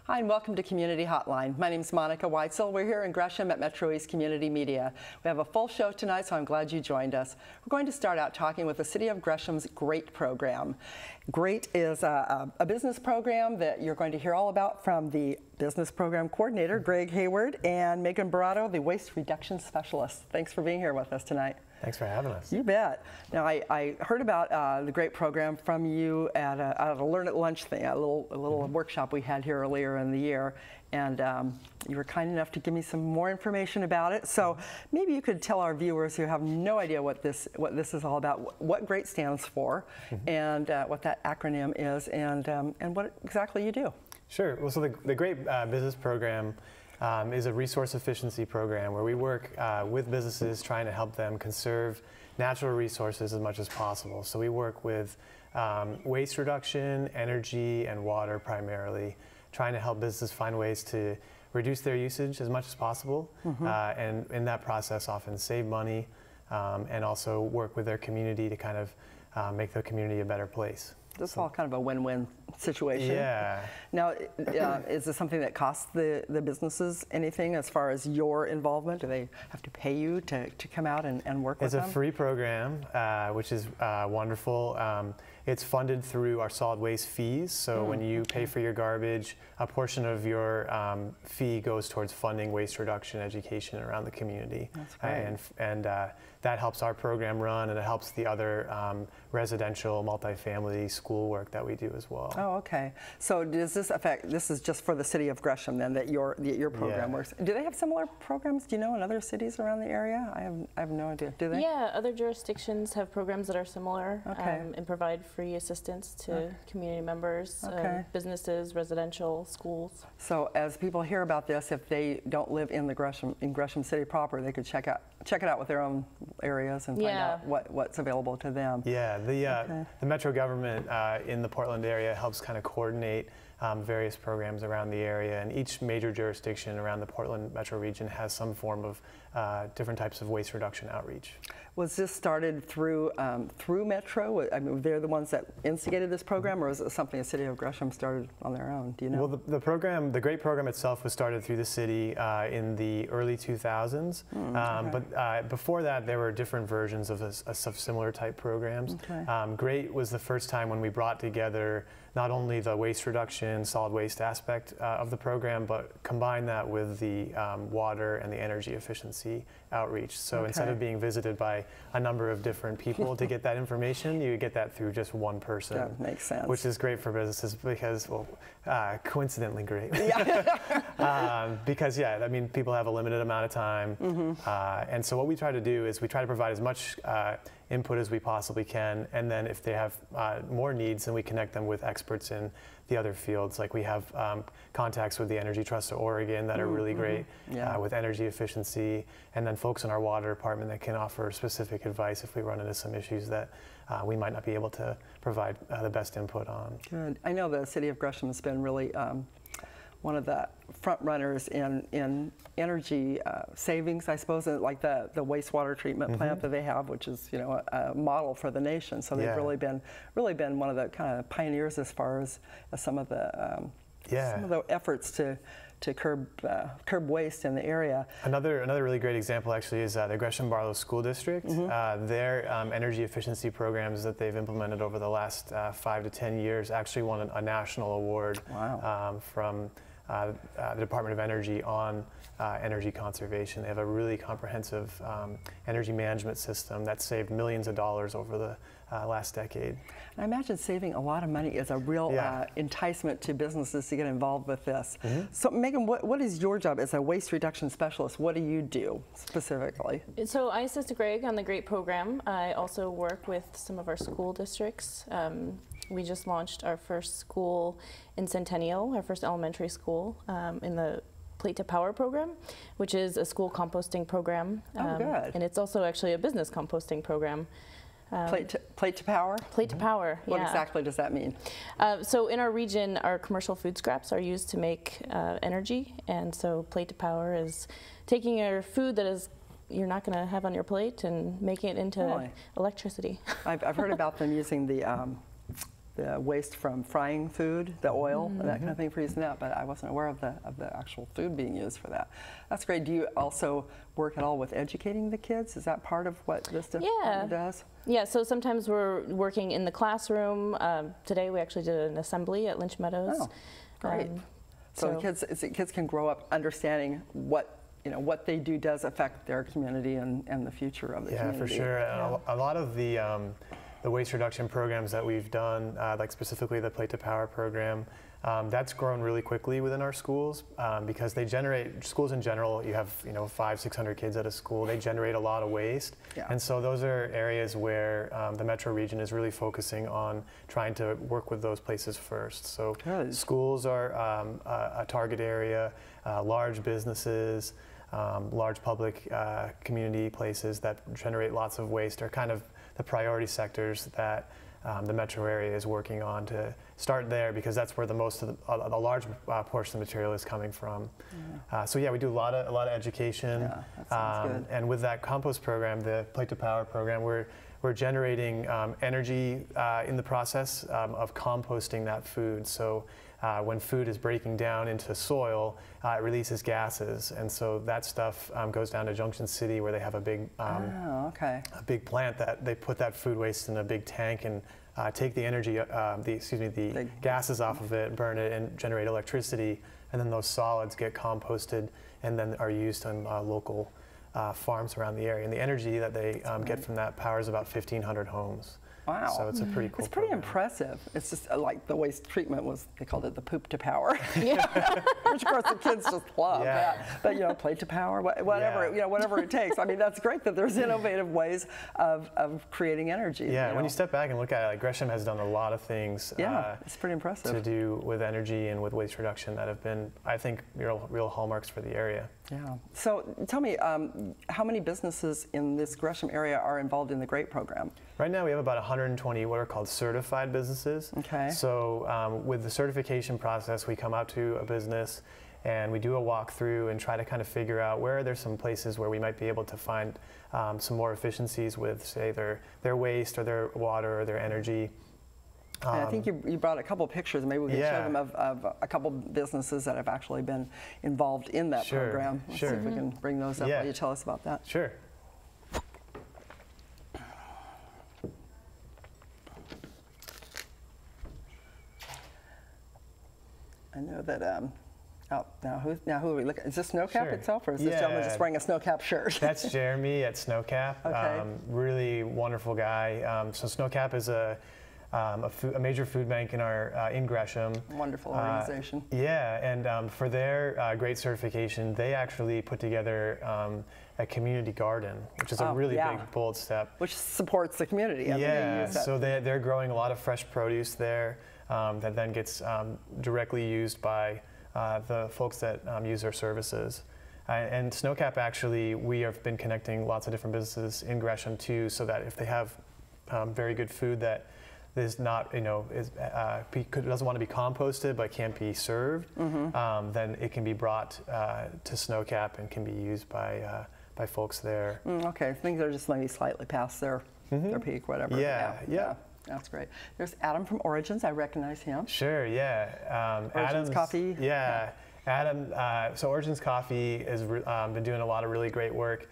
Hi, and welcome to Community Hotline. My name is Monica Weitzel. We're here in Gresham at MetroEast Community Media. We have a full show tonight, so I'm glad you joined us. We're going to start out talking with the City of Gresham's GREAT program. GREAT is a business program that you're going to hear all about from the Business Program Coordinator, Greg Hayward, and Megan Barato, the Waste Reduction Specialist. Thanks for being here with us tonight. Thanks for having us. You bet. Now, I heard about the GREAT program from you at a Learn at Lunch thing, a little workshop we had here earlier in the year, and you were kind enough to give me some more information about it. So maybe you could tell our viewers who have no idea what this is all about, what GREAT stands for, and what that acronym is, and what exactly you do. Sure. Well, so the GREAT business program is a resource efficiency program where we work with businesses trying to help them conserve natural resources as much as possible. So we work with waste reduction, energy, and water primarily, trying to help businesses find ways to reduce their usage as much as possible, and in that process often save money, and also work with their community to kind of make their community a better place. This is all kind of a win-win situation. Yeah. Now, is this something that costs the businesses anything as far as your involvement? Do they have to pay you to come out and work with them? It's a free program, which is wonderful. It's funded through our solid waste fees. So when you pay for your garbage, a portion of your fee goes towards funding waste reduction education around the community. That's great. And that helps our program run, and it helps the other residential, multifamily school work that we do as well. Oh, okay. So does this affect, this is just for the City of Gresham then that your program works. Do they have similar programs, do you know, in other cities around the area? I have no idea. Do they? Yeah, other jurisdictions have programs that are similar, and provide free assistance to community members, businesses, residential, schools. So as people hear about this, if they don't live in Gresham City proper, they could check it out with their own areas and find out what's available to them. Yeah, the Metro government in the Portland area helps kind of coordinate various programs around the area, and each major jurisdiction around the Portland metro region has some form of different types of waste reduction outreach. Was this started through Metro? I mean, they're the ones that instigated this program, or is it something the City of Gresham started on their own? Do you know? Well, the GREAT program itself was started through the city in the early 2000s. But before that, there were different versions of similar type programs. GREAT was the first time when we brought together not only the waste reduction, solid waste aspect of the program, but combine that with the water and the energy efficiency outreach. So instead of being visited by a number of different people to get that information, you get that through just one person. That makes sense. Which is great for businesses because, well, coincidentally great. Because, yeah, I mean, people have a limited amount of time. And so what we try to do is we try to provide as much input as we possibly can, and then if they have more needs, then we connect them with experts in the other fields. Like we have contacts with the Energy Trust of Oregon that are really great with energy efficiency, and then folks in our water department that can offer specific advice if we run into some issues that we might not be able to provide the best input on. Good. I know the City of Gresham has been really one of the front runners in energy savings, I suppose, like the wastewater treatment plant that they have, which is, you know, a model for the nation. So they've really been one of the kind of pioneers as far as some of the efforts to curb waste in the area. Another really great example actually is the Gresham Barlow School District. Their energy efficiency programs that they've implemented over the last 5 to 10 years actually won a national award from the Department of Energy on energy conservation. They have a really comprehensive energy management system that saved millions of dollars over the last decade. I imagine saving a lot of money is a real enticement to businesses to get involved with this. So Megan, what is your job as a waste reduction specialist? What do you do specifically? So I assist Greg on the GREAT program. I also work with some of our school districts. We just launched our first school in Centennial, our first elementary school, in the Plate to Power program, which is a school composting program. Good. And it's also actually a business composting program. Plate to Power? Plate to Power, What exactly does that mean? So in our region, our commercial food scraps are used to make energy, and so Plate to Power is taking your food that is you're not going to have on your plate and making it into electricity. I've heard about them using the the waste from frying food, the oil, and that kind of thing for using that, but I wasn't aware of the actual food being used for that. That's great. Do you also work at all with educating the kids? Is that part of what this department does? Yeah, so sometimes we're working in the classroom. Today we actually did an assembly at Lynch Meadows. Oh, great. So kids can grow up understanding what they do does affect their community and the future of the community. Yeah, for sure. A lot of the waste reduction programs that we've done, like specifically the Plate to Power program, that's grown really quickly within our schools because they generate, schools in general, you have 500-600 kids at a school, they generate a lot of waste. Yeah. And so those are areas where the metro region is really focusing on trying to work with those places first. So schools are a target area, large businesses, large public community places that generate lots of waste are kind of the priority sectors that the metro area is working on to start there, because that's where the most of the large portion of the material is coming from. Yeah. So yeah, we do a lot of education. Yeah, that sounds good. And with that compost program, the Plate to Power program, we're generating energy in the process of composting that food. So when food is breaking down into soil, it releases gases, and so that stuff goes down to Junction City, where they have a big, a big plant that they put that food waste in a big tank and take the energy, the gases off of it, burn it, and generate electricity, and then those solids get composted and then are used on local farms around the area. And the energy that they get from that powers about 1,500 homes. Wow. So it's a pretty cool It's pretty program. Impressive. It's just like the waste treatment was, they called it the poop to power. Which of course the kids just love. Yeah. But Plate to Power, whatever, whatever it takes. I mean, that's great that there's innovative ways of creating energy. Yeah, when you step back and look at it, like Gresham has done a lot of things it's pretty impressive. to do with energy and with waste reduction that have been, I think, real hallmarks for the area. Yeah. So tell me, how many businesses in this Gresham area are involved in the GREAT program? Right now we have about 120 what are called certified businesses. Okay. So with the certification process, we come out to a business and we do a walkthrough and try to kind of figure out where there's some places where we might be able to find some more efficiencies with, say, their waste or their water or their energy. And I think you brought a couple pictures. Maybe we can show them of a couple businesses that have actually been involved in that program. Let's see if we can bring those up while you tell us about that. Sure. I know that. Now who are we looking? Is this Snowcap itself, or is this gentleman just wearing a Snowcap shirt? That's Jeremy at Snowcap. Okay. Really wonderful guy. So Snowcap is a major food bank in Gresham. Wonderful organization. And for their GREAT certification, they actually put together a community garden, which is a really big, bold step. Which supports the community. So they're growing a lot of fresh produce there that then gets directly used by the folks that use their services. And Snowcap, actually, we have been connecting lots of different businesses in Gresham too, so that if they have very good food that is not, doesn't want to be composted but can't be served, then it can be brought to Snowcap and can be used by folks there. Okay, things are just maybe slightly past their peak, whatever. Yeah. That's great. There's Adam from Origins. I recognize him. Sure. Yeah. Origins Coffee. Yeah. Adam. So Origins Coffee has been doing a lot of really great work.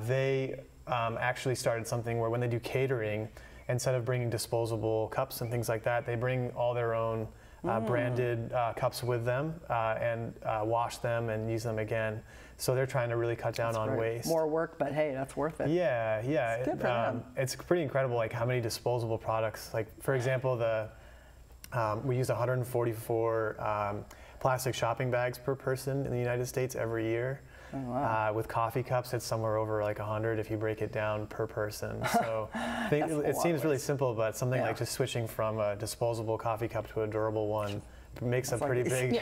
They actually started something where when they do catering, instead of bringing disposable cups and things like that, they bring all their own branded cups with them and wash them and use them again. So they're trying to really cut down on waste. More work, but hey, that's worth it. Yeah. It's good for them. It's pretty incredible, like how many disposable products. Like for example, we use 144 plastic shopping bags per person in the United States every year. Oh, wow. With coffee cups, it's somewhere over like 100 if you break it down per person. So it seems really simple, but something like just switching from a disposable coffee cup to a durable one makes a pretty big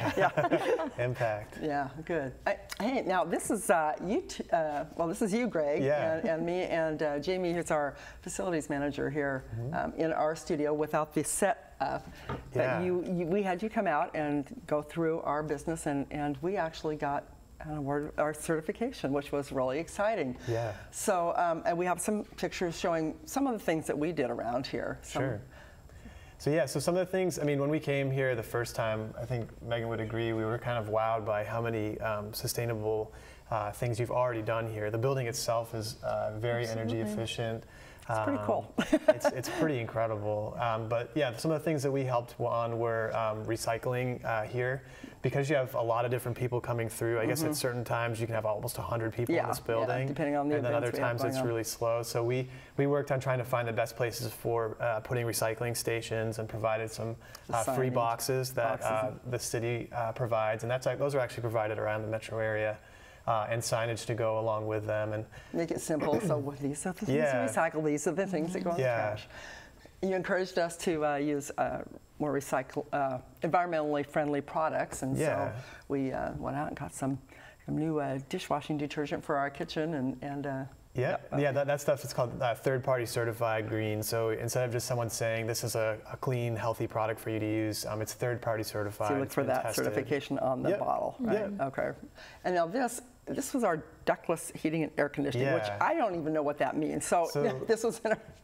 impact. Yeah, good. Hey, now this is this is you, Greg, and me, and Jamie, who's our facilities manager here in our studio without the set up. But we had you come out and go through our business, and we actually got our certification, which was really exciting. Yeah. So, and we have some pictures showing some of the things that we did around here. Sure. So yeah, so some of the things, I mean, when we came here the first time, I think Megan would agree, we were kind of wowed by how many sustainable things you've already done here. The building itself is very energy efficient. It's pretty cool. It's pretty incredible. But yeah, some of the things that we helped on were recycling here. Because you have a lot of different people coming through, I guess at certain times you can have almost 100 people in this building. Yeah, depending on the and then other events we have times going it's on. really slow. So we worked on trying to find the best places for putting recycling stations and provided some free boxes that the city provides. And those are actually provided around the metro area. And signage to go along with them, and make it simple. So these are the things to recycle. These are the things that go in the trash. You encouraged us to use more environmentally friendly products, and so we went out and got some new dishwashing detergent for our kitchen, and that stuff is called third-party certified green. So instead of just someone saying this is a clean, healthy product for you to use, it's third-party certified. So you look for that certification on the bottle, right? Okay. And now this was our ductless heating and air conditioning, which I don't even know what that means. So this was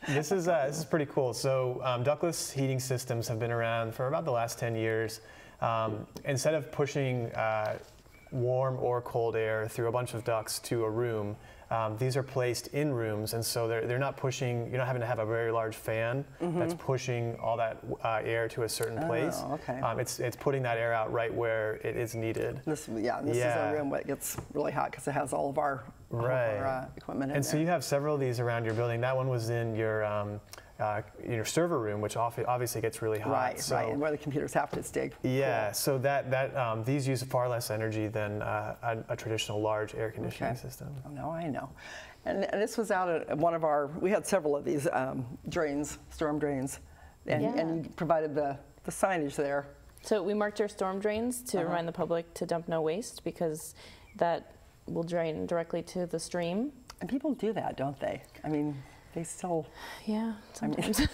this is pretty cool. So ductless heating systems have been around for about the last 10 years. Instead of pushing warm or cold air through a bunch of ducts to a room, these are placed in rooms, and so they're not pushing. You're not having to have a very large fan that's pushing all that air to a certain place. Okay. It's putting that air out right where it is needed. This is a room that gets really hot because it has all of our equipment in there. And so you have several of these around your building. That one was in your server room, which obviously gets really hot. Right, and where the computers have to stay. Yeah, so these use far less energy than a traditional large air conditioning system. Oh, no, I know. And this was out at we had several of these drains, storm drains, and you provided the signage there. So we marked our storm drains to remind the public to dump no waste, because that will drain directly to the stream. And people do that, don't they? I mean, they still. Yeah, sometimes. You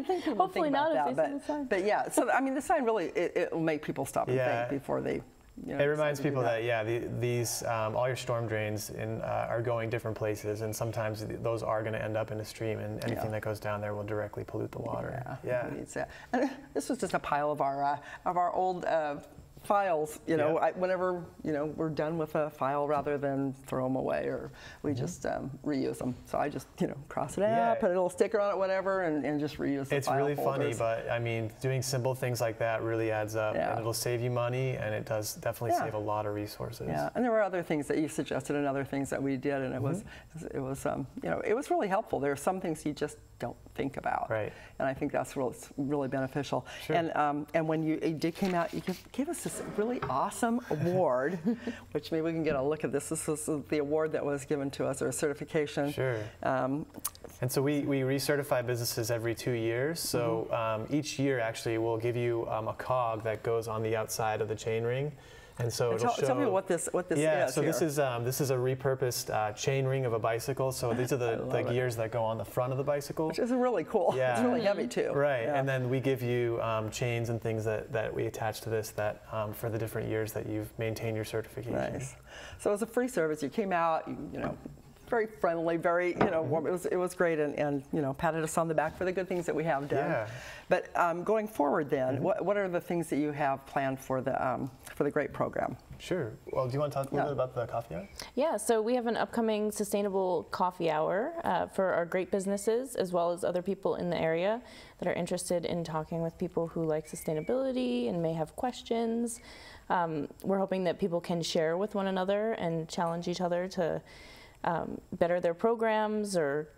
think people Hopefully think about not if that, they see the sign. but yeah. So I mean, the sign really it will make people stop and think before they. It reminds people that these all your storm drains are going different places, and sometimes those are going to end up in a stream, and anything that goes down there will directly pollute the water. Yeah. And this was just a pile of our old files, whenever we're done with a file, rather than throw them away, or we just reuse them. So I just cross it out, put a little sticker on it, whatever, and just reuse the It's file really folders. funny, but I mean, doing simple things like that really adds up, and it'll save you money, and it does definitely save a lot of resources. Yeah, and there were other things that you suggested and other things that we did, and it was really helpful. There are some things you just don't think about, right? And I think that's really beneficial. Sure. And when you came out, you gave us this really awesome award, which maybe we can get a look at this. This was the award that was given to us, or a certification. Sure. And so we recertify businesses every 2 years. So each year, actually, we'll give you a cog that goes on the outside of the chain ring. And so it'll show. Tell me what this is. Yeah, so this is a repurposed chain ring of a bicycle. So these are the gears that go on the front of the bicycle. Which is really cool. Yeah. It's really heavy too. Right, Yeah. and then we give you chains and things that we attach to this for the different years that you've maintained your certification. Nice. So it was a free service. You came out, very friendly, very, warm. It was great, and patted us on the back for the good things that we have done. Yeah. But going forward, then, what are the things that you have planned for the GREAT program? Sure. Well, do you want to talk a little bit about the coffee hour? Yeah, so we have an upcoming sustainable coffee hour for our great businesses, as well as other people in the area that are interested in talking with people who like sustainability and may have questions. We're hoping that people can share with one another and challenge each other to better their programs or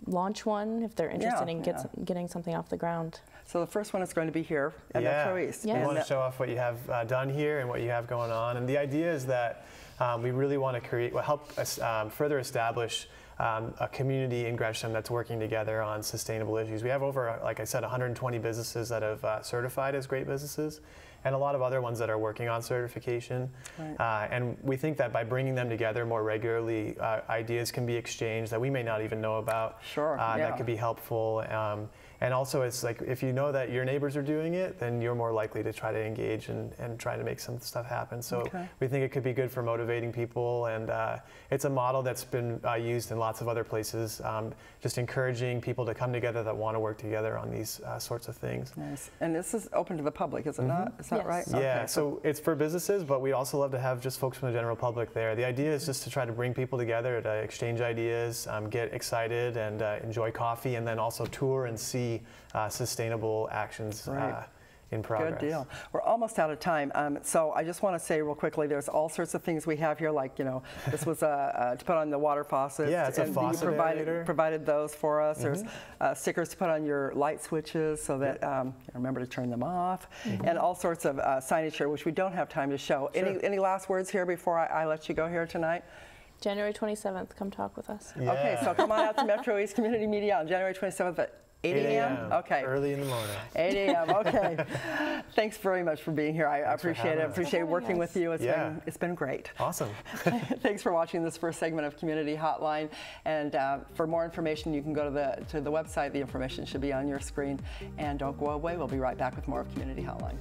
launch one if they're interested in getting something off the ground. So the first one is going to be here at MetroEast. Yes. We want to show off what you have done here and what you have going on. And the idea is that we really want to help us further establish a community in Gresham that's working together on sustainable issues. We have over, like I said, 120 businesses that have certified as great businesses, and a lot of other ones that are working on certification. Right. And we think that by bringing them together more regularly, ideas can be exchanged that we may not even know about. Sure. That could be helpful. And also, it's like if you know that your neighbors are doing it, then you're more likely to try to engage and try to make some stuff happen. So we think it could be good for motivating people, and it's a model that's been used in lots of other places, just encouraging people to come together that want to work together on these sorts of things. Nice. And this is open to the public, is it not? Is that right? Yeah, okay. so it's for businesses, but we'd also love to have just folks from the general public there. The idea is just to try to bring people together to exchange ideas, get excited, and enjoy coffee, and then also tour and see sustainable actions in progress. Good deal. We're almost out of time, so I just want to say real quickly, there's all sorts of things we have here, like, you know, this was to put on the water faucets. Yeah, it's a faucet you provided those for us. There's stickers to put on your light switches so that remember to turn them off, and all sorts of signage here, which we don't have time to show. Sure. Any last words here before I let you go here tonight? January 27th, come talk with us. Yeah. Okay, so come on out to Metro East Community Media on January 27th at 8 a.m.? Okay. Early in the morning. 8 a.m., okay. Thanks very much for being here. I appreciate it. I appreciate working with you. It's been great. Awesome. Thanks for watching this first segment of Community Hotline. And for more information, you can go to the website. The information should be on your screen. And don't go away. We'll be right back with more of Community Hotline.